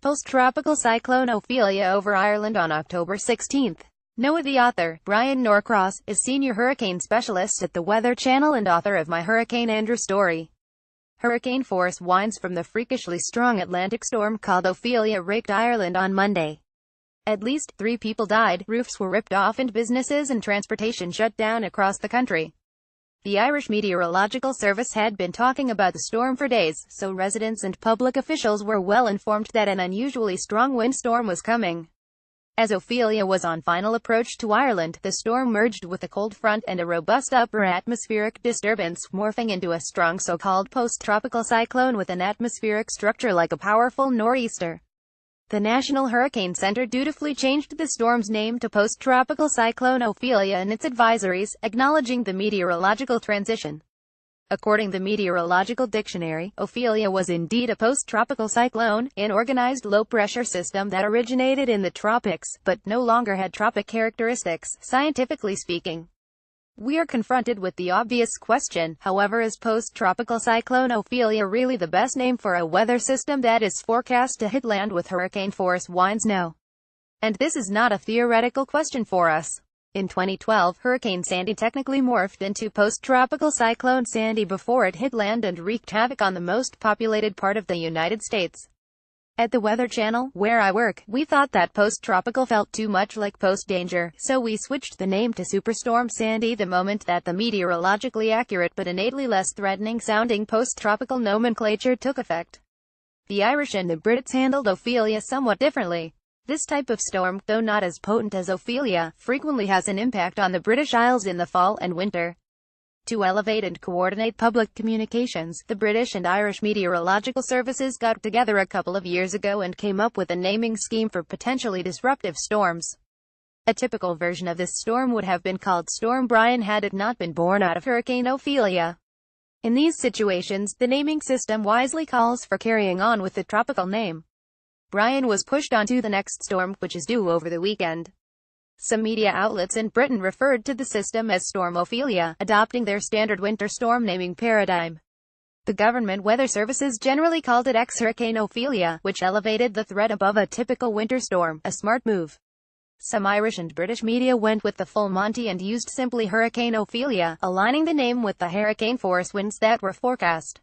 Posttropical Cyclone Ophelia over Ireland on October 16. NOAA. The author, Bryan Norcross, is senior hurricane specialist at the Weather Channel and author of My Hurricane Andrew story. Hurricane force winds from the freakishly strong Atlantic storm called Ophelia raked Ireland on Monday. At least 3 people died, roofs were ripped off and businesses and transportation shut down across the country. The Irish Meteorological Service had been talking about the storm for days, so residents and public officials were well informed that an unusually strong windstorm was coming. As Ophelia was on final approach to Ireland, the storm merged with a cold front and a robust upper atmospheric disturbance, morphing into a strong so-called post-tropical cyclone with an atmospheric structure like a powerful nor'easter. The National Hurricane Center dutifully changed the storm's name to Posttropical Cyclone Ophelia in its advisories, acknowledging the meteorological transition. According to the Meteorological Dictionary, Ophelia was indeed a post-tropical cyclone, an organized low-pressure system that originated in the tropics, but no longer had tropic characteristics, scientifically speaking. We are confronted with the obvious question, however, is post-tropical cyclone Ophelia really the best name for a weather system that is forecast to hit land with hurricane force winds? No. And this is not a theoretical question for us. In 2012, Hurricane Sandy technically morphed into post-tropical cyclone Sandy before it hit land and wreaked havoc on the most populated part of the United States. At the Weather Channel, where I work, we thought that post-tropical felt too much like post-danger, so we switched the name to Superstorm Sandy the moment that the meteorologically accurate but innately less threatening-sounding post-tropical nomenclature took effect. The Irish and the Brits handled Ophelia somewhat differently. This type of storm, though not as potent as Ophelia, frequently has an impact on the British Isles in the fall and winter. To elevate and coordinate public communications, the British and Irish meteorological services got together a couple of years ago and came up with a naming scheme for potentially disruptive storms. A typical version of this storm would have been called Storm Bryan had it not been born out of Hurricane Ophelia. In these situations, the naming system wisely calls for carrying on with the tropical name. Bryan was pushed onto the next storm, which is due over the weekend. Some media outlets in Britain referred to the system as Storm Ophelia, adopting their standard winter storm naming paradigm. The government weather services generally called it ex-Hurricane Ophelia, which elevated the threat above a typical winter storm, a smart move. Some Irish and British media went with the full Monty and used simply Hurricane Ophelia, aligning the name with the hurricane force winds that were forecast.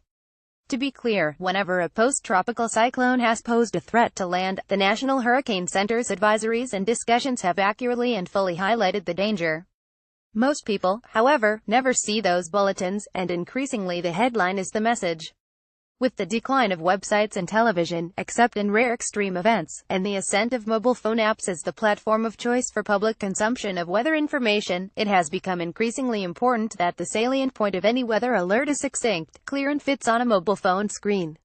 To be clear, whenever a post-tropical cyclone has posed a threat to land, the National Hurricane Center's advisories and discussions have accurately and fully highlighted the danger. Most people, however, never see those bulletins, and increasingly the headline is the message. With the decline of websites and television, except in rare extreme events, and the ascent of mobile phone apps as the platform of choice for public consumption of weather information, it has become increasingly important that the salient point of any weather alert is succinct, clear and fits on a mobile phone screen.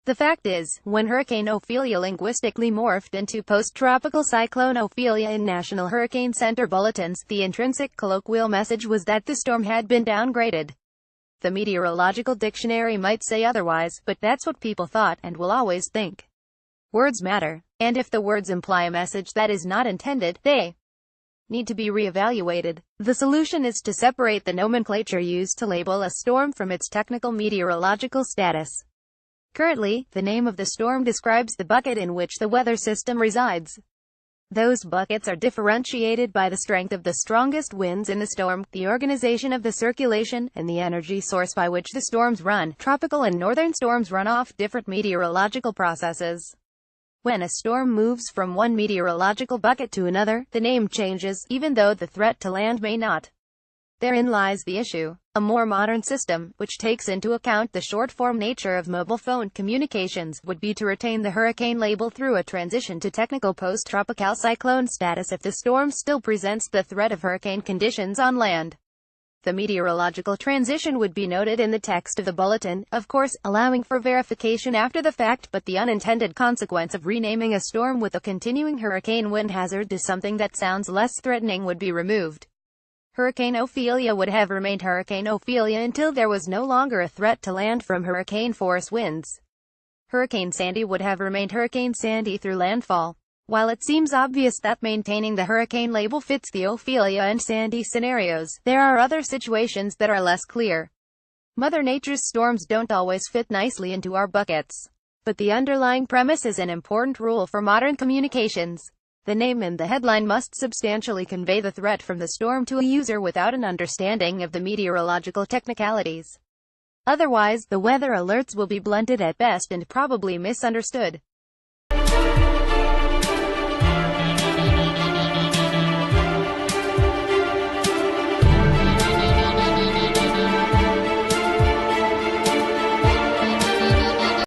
The fact is, when Hurricane Ophelia linguistically morphed into post-tropical cyclone Ophelia in National Hurricane Center bulletins, the intrinsic colloquial message was that the storm had been downgraded. The Meteorological Dictionary might say otherwise, but that's what people thought, and will always think. Words matter, and if the words imply a message that is not intended, they need to be re-evaluated. The solution is to separate the nomenclature used to label a storm from its technical meteorological status. Currently, the name of the storm describes the bucket in which the weather system resides. Those buckets are differentiated by the strength of the strongest winds in the storm, the organization of the circulation, and the energy source by which the storms run. Tropical and northern storms run off different meteorological processes. When a storm moves from one meteorological bucket to another, the name changes, even though the threat to land may not. Therein lies the issue. A more modern system, which takes into account the short-form nature of mobile phone communications, would be to retain the hurricane label through a transition to technical post-tropical cyclone status if the storm still presents the threat of hurricane conditions on land. The meteorological transition would be noted in the text of the bulletin, of course, allowing for verification after the fact, but the unintended consequence of renaming a storm with a continuing hurricane wind hazard to something that sounds less threatening would be removed. Hurricane Ophelia would have remained Hurricane Ophelia until there was no longer a threat to land from hurricane force winds. Hurricane Sandy would have remained Hurricane Sandy through landfall. While it seems obvious that maintaining the hurricane label fits the Ophelia and Sandy scenarios, there are other situations that are less clear. Mother Nature's storms don't always fit nicely into our buckets. But the underlying premise is an important rule for modern communications. The name and the headline must substantially convey the threat from the storm to a user without an understanding of the meteorological technicalities. Otherwise, the weather alerts will be blunted at best and probably misunderstood.